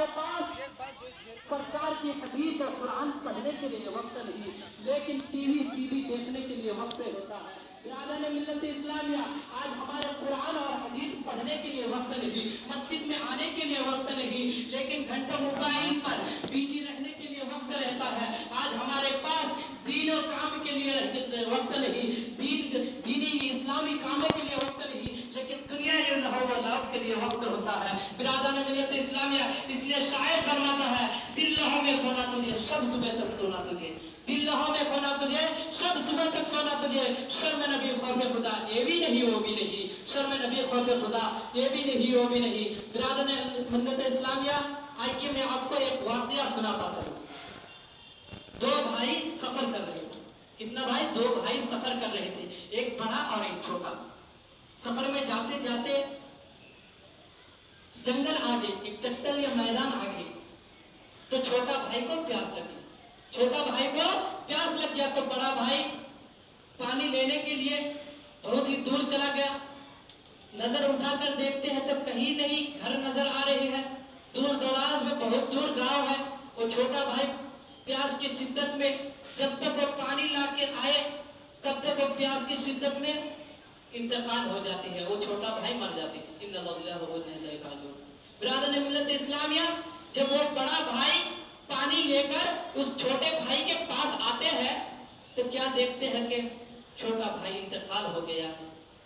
ہمارے پاس سرکار کی حدیث اور قرآن پڑھنے کے لیے وقت نہیں، لیکن ٹی وی سی وی دیکھنے کے لیے وقت ہوتا ہے۔ برادران ملت اسلامیہ، آج ہمارے قرآن اور حدیث پڑھنے کے لیے وقت نہیں، مسجد میں آنے کے لیے وقت نہیں، لیکن گھنٹوں موبائل پر بیجی رہنے کے لیے وقت رہتا ہے۔ آج ہمارے پاس دین و کام کے لیے وقت نہیں، دینی اسلامی کاموں کے لیے وقت نہیں، لیکن دنیا و لعب کے لیے وقت ہوتا ہے۔ برادران ملت اسلامیہ، اس لیے شاعر فرماتا ہے، دل لہو میں کھونا تجھے، شب صبح تک سونا تجھے، دل لہو میں کھونا تجھے، شب صبح تک سونا تجھے، شرم نبی خوف خدا یہ بھی نہیں وہ بھی نہیں، شرم نبی خوف خدا یہ بھی نہیں وہ بھی نہیں۔ برادران ملت اسلامیہ، آئیے میں آپ کو ایک واقعہ سناتا چلوں۔ دو بھائی سفر کر رہے تھے۔ کتنا بھائی؟ دو بھائی سفر کر رہے تھے، ایک بڑا اور ایک چھوٹا۔ سفر میں جاتے جاتے جنگل آگے، ایک چٹل یا میدان آگے، تو چھوٹا بھائی کو پیاس لگی۔ چھوٹا بھائی کو پیاس لگ گیا تو بڑا بھائی پانی لینے کے لیے بہت ہی دور چلا گیا۔ نظر اٹھا کر دیکھتے ہیں تو کہیں نہیں گھر نظر آ رہی ہے، دور دراز میں بہت دور گاؤں ہے۔ وہ چھوٹا بھائی پیاس کی شدت میں جب تک وہ پانی لا کے آئے تب تک وہ پیاس کی شدت میں انتقال ہو جاتی ہے، وہ چھوٹا بھائی مر جاتی ہے۔ ان اللہ و انا الیہ راجعون۔ برادران ملت اسلامیہ، جب وہ بڑا بھائی پانی لے کر اس چھوٹے بھائی کے پاس آتے ہیں تو کیا دیکھتے ہیں کہ چھوٹا بھائی انتقال ہو گیا۔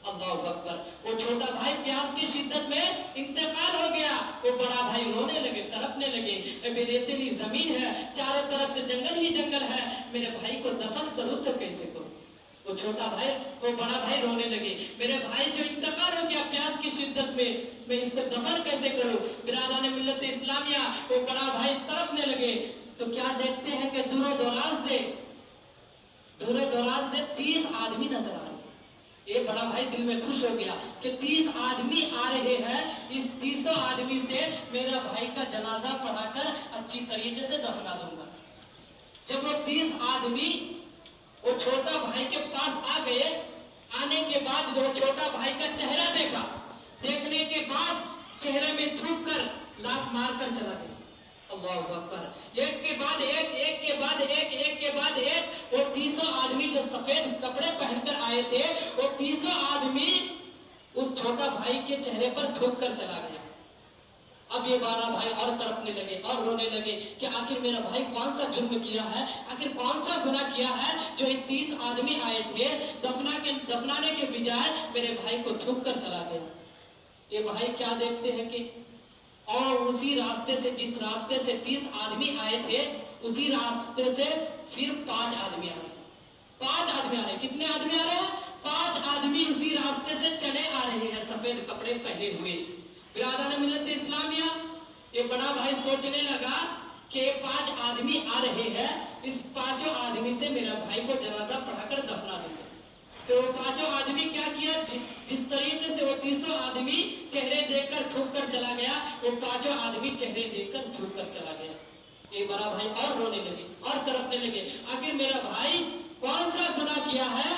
اللہ اکبر! وہ چھوٹا بھائی پیاس کی شدت میں انتقال ہو گیا۔ وہ بڑا بھائی رونے لگے، تڑپنے لگے، اے ریتیلی زمین ہے، چاروں طرف سے جنگل ہی جنگل ہے، میرے بھائی کو دفن کروں تو کیسے کروں؟ وہ چھوٹا بھائی، وہ بڑا بھائی رونے لگے، میرے بھائی جو انتقال ہو گیا پیاس کی شدت میں اس کو دفن کیسے کروں؟ برادران ملت اسلامیہ، وہ بڑا بھائی تڑپنے لگے تو کیا دیکھتے ہیں کہ دور و دراز سے 30 آدمی نظر آ رہے ہیں۔ یہ بڑا بھائی دل میں خوش ہو گیا کہ 30 آدمی آ رہے ہیں، اس 30 آدمی سے میرا بھائی کا جنازہ پڑھا کر اچھی طریقے سے دفنا دوں گا۔ جب وہ 30 آدمی وہ چھوٹا بھائی کے پاس آ گئے، آنے کے بعد جو چھوٹا بھائی کا چہرہ دیکھا، دیکھنے کے بعد چہرے میں تھوک کر لات مار کر چلا گیا۔ اللہ اکبر! ایک کے بعد ایک، ایک کے بعد ایک، ایک کے بعد ایک، وہ 30 آدمی جو سفید کپڑے پہن کر آئے تھے، وہ 30 آدمی اس چھوٹا بھائی کے چہرے پر تھوک کر چلا گیا۔ اب یہ بڑا بھائی اور تڑپنے لگے اور رونے لگے کہ آخر میرا بھائی کون سا جرم کیا ہے، آخر کون سا گناہ کیا ہے جو یہ 30 آدمی آئے تھے، دفنانے کے بجائے میرے بھائی کو تھوک کر چلا گیا۔ یہ بھائی کیا دیکھتے ہیں کہ اور اسی راستے سے، جس راستے سے 30 آدمی آئے تھے، اسی راستے سے پھر 5 آدمی آ رہے ہیں۔ 5 آدمی آ رہے ہیں۔ کتنے آدمی آ رہے ہیں؟ 5 آدمی اسی راستے سے چلے آ رہے ہیں، سفید کپڑے پہنے ہوئے۔ برادران ملت اسلامیہ، یہ بڑا بھائی سوچنے لگا کہ 5 آدمی آ رہے ہیں، اس 5 آدمی سے میرا بھائی کو جنازہ پڑھا کر دفنا دوں گا۔ تو وہ 5 آدمی کیا کیا؟ جس طریقے سے وہ 30 آدمی چہرے دیکھ کر تھوک کر چلا گیا، وہ 5 آدمی چہرے دیکھ کر تھوک کر چلا گیا۔ یہ بڑا بھائی اور رونے لگے اور تڑپنے لگے، آخر میرا بھائی کون سا گناہ کیا ہے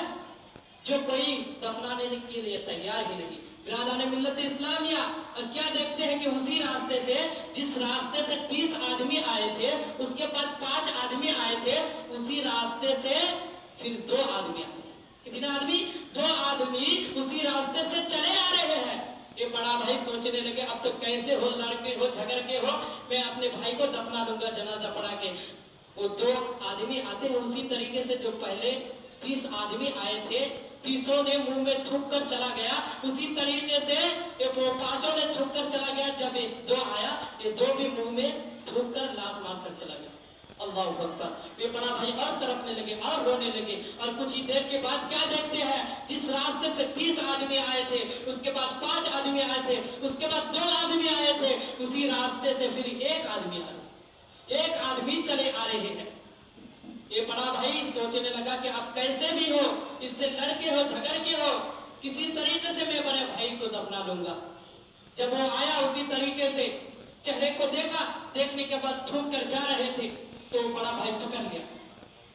جو کوئی دفنانے کے لیے تیار ہی نہیں۔ برادران ملت اسلامیہ، اور کیا دیکھتے ہیں کہ اسی راستے سے، جس راستے سے 30 آدمی آئے تھے، اس کے بعد 5 آدمی آئے تھے، اسی راستے سے پھر 2 آدمی آئے۔ کتنے آدمی؟ 2 آدمی اسی راستے سے چلے آ رہے ہیں۔ یہ بڑا بھائی سوچنے لگے اب تو کیسے ہو، لڑ کے ہو، جھگڑ کے ہو، میں اپنے بھائی کو دفنا دوں گا جنازہ پڑھا کے۔ وہ 2 آدمی آتے ہیں اسی طریقے سے جو پہلے 30 آدمی آئے تھے، 30 نے منہ میں تھوک کر چلا گیا، اسی طریقے سے وہ 5 نے تھوک کر چلا گیا۔ جب یہ 2 آیا، یہ 2 بھی منہ میں تھوک کر لات مار کر چلا گیا۔ اللہ اکبر! یہ بڑا بھائی اور تڑپنے لگے اور رونے لگے، اور کچھ ہی دیر کے بعد کیا دیکھتے ہیں؟ جس راستے سے 30 آدمی آئے تھے، اس کے بعد 5 آدمی آئے تھے، اس کے بعد 2 آدمی آئے تھے، اسی راستے سے پھر 1 آدمی آئے، 1 آدمی چلے آ رہے ہیں۔ یہ بڑا بھائی سوچنے لگا کہ اب کیسے بھی ہو، اس سے لڑ کے ہو، جھگڑ کے ہو، کسی طریقے سے میں بڑے بھائی کو دفنا لوں گا۔ جب وہ آیا اسی طریقے سے چہرے کو دیکھا، دیکھنے کے بعد تھوک کر جا رہے تھے، تو بڑا بھائی پکڑ لیا،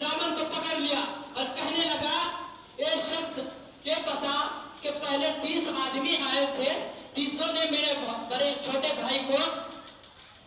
دامن کو پکڑ لیا اور کہنے لگا، اے شخص یہ بتا کہ پہلے 30 آدمی آئے تھے، 30 نے میرے بڑے چھوٹے بھائی کو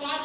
5